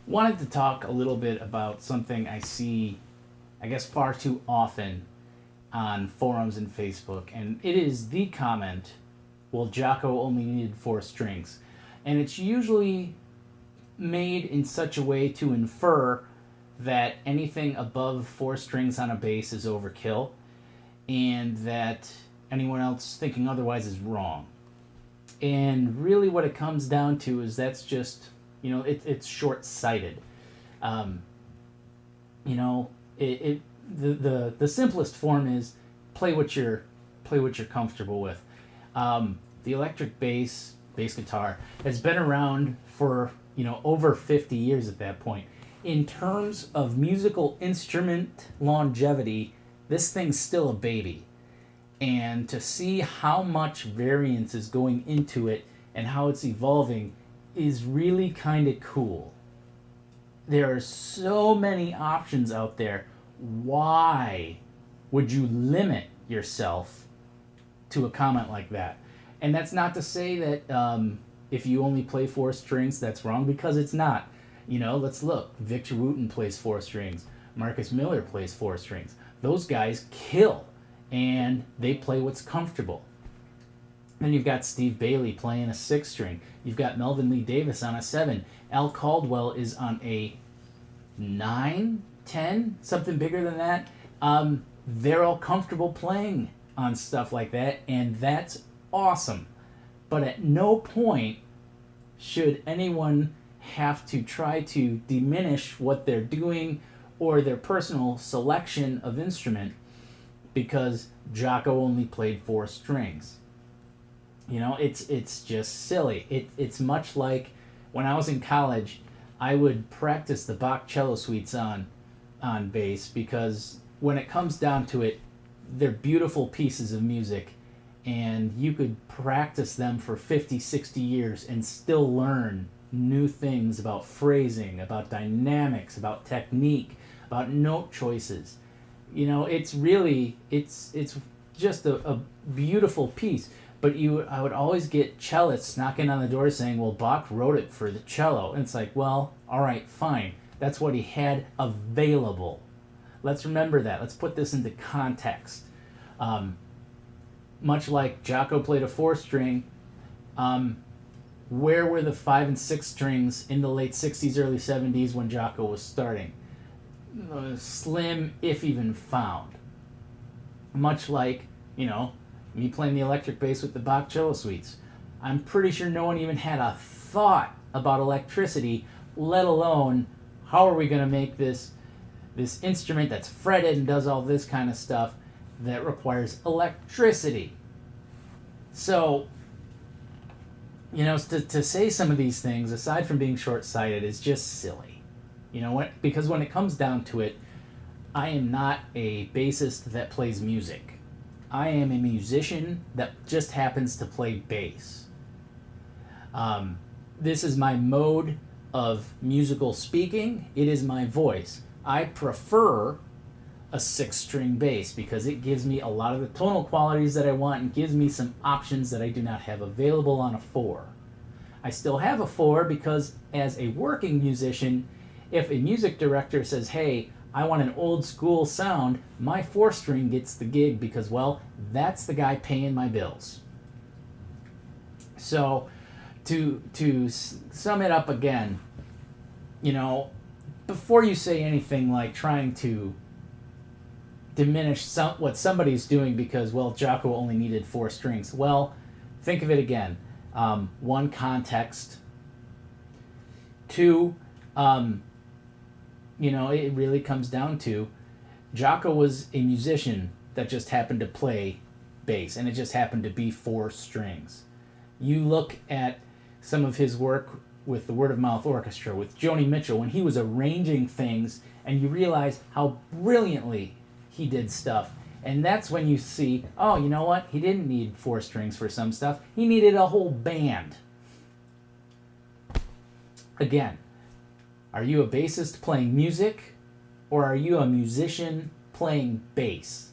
Wanted to talk a little bit about something I see, I guess, far too often on forums and Facebook, and it is the comment, well, Jaco only needed four strings. And it's usually made in such a way to infer that anything above four strings on a bass is overkill, and that anyone else thinking otherwise is wrong. And really what it comes down to is that's just, it's short-sighted. Um, you know, the simplest form is play what you're comfortable with. The electric bass guitar has been around for over 50 years at that point. In terms of musical instrument longevity, this thing's still a baby. And to see how much variance is going into it and how it's evolving is really kind of cool. There are so many options out there. Why would you limit yourself to a comment like that? And that's not to say that if you only play four strings, that's wrong, because it's not. Let's look. Victor Wooten plays four strings. Marcus Miller plays four strings. Those guys kill, and they play what's comfortable. Then you've got Steve Bailey playing a six string. You've got Melvin Lee Davis on a seven. Al Caldwell is on a 9, 10, something bigger than that. They're all comfortable playing on stuff like that, and that's awesome. But at no point should anyone have to try to diminish what they're doing or their personal selection of instrument because Jaco only played four strings. It's just silly. It's much like when I was in college, I would practice the Bach cello suites on bass, because when it comes down to it, they're beautiful pieces of music, and you could practice them for 50, 60 years and still learn new things about phrasing, about dynamics, about technique, about note choices. It's just a beautiful piece. But I would always get cellists knocking on the door saying, well, Bach wrote it for the cello. And it's like, well, all right, fine. That's what he had available. Let's remember that. Let's put this into context. Much like Jaco played a four string, where were the 5 and 6 strings in the late 60s, early 70s when Jaco was starting? Slim, if even found. Much like, me playing the electric bass with the Bach cello suites. I'm pretty sure no one even had a thought about electricity, let alone how are we going to make this instrument that's fretted and does all this kind of stuff that requires electricity. So, to say some of these things, aside from being short-sighted, is just silly. Because when it comes down to it, I am not a bassist that plays music. I am a musician that just happens to play bass. This is my mode of musical speaking. It is my voice. I prefer a 6-string bass because it gives me a lot of the tonal qualities that I want and gives me some options that I do not have available on a 4. I still have a 4 because as a working musician, if a music director says, hey, I want an old school sound, my 4-string gets the gig because, well, that's the guy paying my bills. So to sum it up again, before you say anything like trying to diminish what somebody's doing because, well, Jaco only needed 4 strings, well, think of it again. 1, context. 2, it really comes down to Jaco was a musician that just happened to play bass, and it just happened to be 4 strings. You look at some of his work with the Word of Mouth Orchestra, with Joni Mitchell, when he was arranging things, and you realize how brilliantly he did stuff. And that's when you see, oh, you know what? He didn't need 4 strings for some stuff. He needed a whole band. Again, are you a bassist playing music, or are you a musician playing bass?